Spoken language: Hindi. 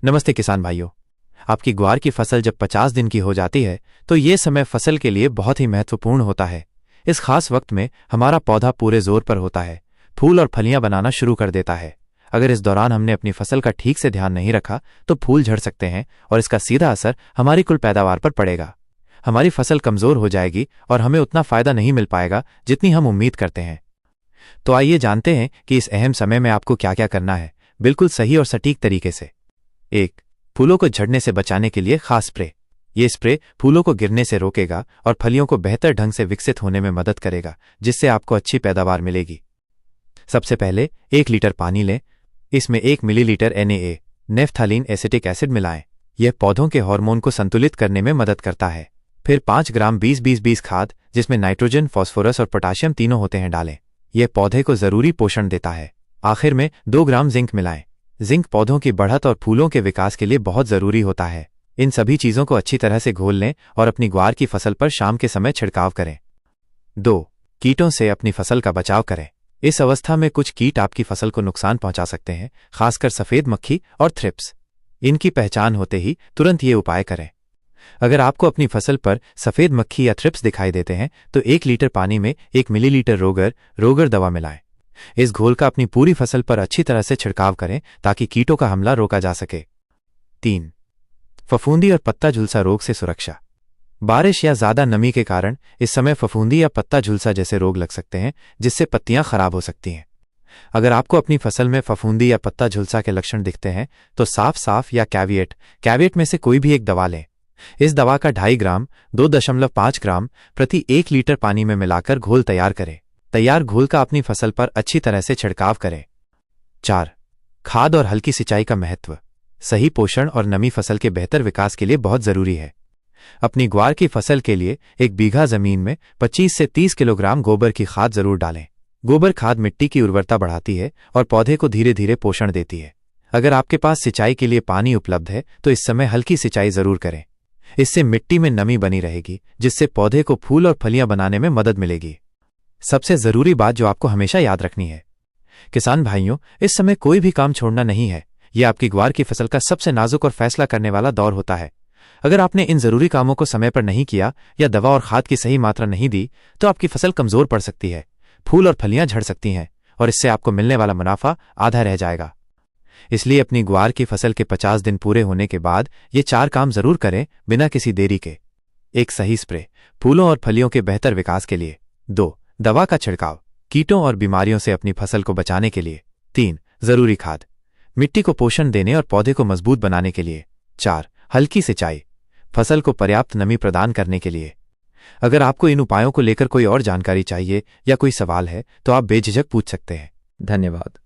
नमस्ते किसान भाइयों। आपकी ग्वार की फसल जब 50 दिन की हो जाती है तो ये समय फसल के लिए बहुत ही महत्वपूर्ण होता है। इस खास वक्त में हमारा पौधा पूरे जोर पर होता है, फूल और फलियां बनाना शुरू कर देता है। अगर इस दौरान हमने अपनी फसल का ठीक से ध्यान नहीं रखा तो फूल झड़ सकते हैं और इसका सीधा असर हमारी कुल पैदावार पर पड़ेगा। हमारी फसल कमजोर हो जाएगी और हमें उतना फायदा नहीं मिल पाएगा जितनी हम उम्मीद करते हैं। तो आइए जानते हैं कि इस अहम समय में आपको क्या क्या करना है, बिल्कुल सही और सटीक तरीके से। 1. फूलों को झड़ने से बचाने के लिए खास स्प्रे। ये स्प्रे फूलों को गिरने से रोकेगा और फलियों को बेहतर ढंग से विकसित होने में मदद करेगा, जिससे आपको अच्छी पैदावार मिलेगी। सबसे पहले 1 लीटर पानी लें। इसमें 1 मिलीलीटर NaA नेफ्थालीन एसिटिक एसिड मिलाएं। यह पौधों के हार्मोन को संतुलित करने में मदद करता है। फिर 5 ग्राम 20-20-20 खाद, जिसमें नाइट्रोजन, फास्फोरस और पोटाशियम तीनों होते हैं, डालें। यह पौधे को जरूरी पोषण देता है। आखिर में 2 ग्राम जिंक मिलाएं। जिंक पौधों की बढ़त और फूलों के विकास के लिए बहुत जरूरी होता है। इन सभी चीजों को अच्छी तरह से घोल लें और अपनी ग्वार की फसल पर शाम के समय छिड़काव करें। 2. कीटों से अपनी फसल का बचाव करें। इस अवस्था में कुछ कीट आपकी फसल को नुकसान पहुंचा सकते हैं, खासकर सफेद मक्खी और थ्रिप्स। इनकी पहचान होते ही तुरंत ये उपाय करें। अगर आपको अपनी फसल पर सफेद मक्खी या थ्रिप्स दिखाई देते हैं तो 1 लीटर पानी में 1 मिलीलीटर रोगर दवा मिलाएं। इस घोल का अपनी पूरी फसल पर अच्छी तरह से छिड़काव करें ताकि कीटों का हमला रोका जा सके। 3. फफूंदी और पत्ता झुलसा रोग से सुरक्षा। बारिश या ज्यादा नमी के कारण इस समय फफूंदी या पत्ता झुलसा जैसे रोग लग सकते हैं, जिससे पत्तियां खराब हो सकती हैं। अगर आपको अपनी फसल में फफूंदी या पत्ता झुलसा के लक्षण दिखते हैं तो साफ या कैविएट में से कोई भी एक दवा लें। इस दवा का 2.5 ग्राम 2.5 ग्राम प्रति 1 लीटर पानी में मिलाकर घोल तैयार करें। तैयार घोल का अपनी फसल पर अच्छी तरह से छिड़काव करें। 4. खाद और हल्की सिंचाई का महत्व। सही पोषण और नमी फसल के बेहतर विकास के लिए बहुत जरूरी है। अपनी ग्वार की फसल के लिए 1 बीघा जमीन में 25 से 30 किलोग्राम गोबर की खाद जरूर डालें। गोबर खाद मिट्टी की उर्वरता बढ़ाती है और पौधे को धीरे धीरे पोषण देती है। अगर आपके पास सिंचाई के लिए पानी उपलब्ध है तो इस समय हल्की सिंचाई जरूर करें। इससे मिट्टी में नमी बनी रहेगी, जिससे पौधे को फूल और फलियां बनाने में मदद मिलेगी। सबसे जरूरी बात जो आपको हमेशा याद रखनी है, किसान भाइयों, इस समय कोई भी काम छोड़ना नहीं है। यह आपकी ग्वार की फसल का सबसे नाजुक और फैसला करने वाला दौर होता है। अगर आपने इन जरूरी कामों को समय पर नहीं किया या दवा और खाद की सही मात्रा नहीं दी तो आपकी फसल कमजोर पड़ सकती है, फूल और फलियां झड़ सकती हैं और इससे आपको मिलने वाला मुनाफा आधा रह जाएगा। इसलिए अपनी ग्वार की फसल के 50 दिन पूरे होने के बाद ये 4 काम जरूर करें बिना किसी देरी के। 1. सही स्प्रे फूलों और फलियों के बेहतर विकास के लिए। 2. दवा का छिड़काव कीटों और बीमारियों से अपनी फसल को बचाने के लिए। 3. जरूरी खाद मिट्टी को पोषण देने और पौधे को मजबूत बनाने के लिए। 4. हल्की सिंचाई फसल को पर्याप्त नमी प्रदान करने के लिए। अगर आपको इन उपायों को लेकर कोई और जानकारी चाहिए या कोई सवाल है तो आप बेझिझक पूछ सकते हैं। धन्यवाद।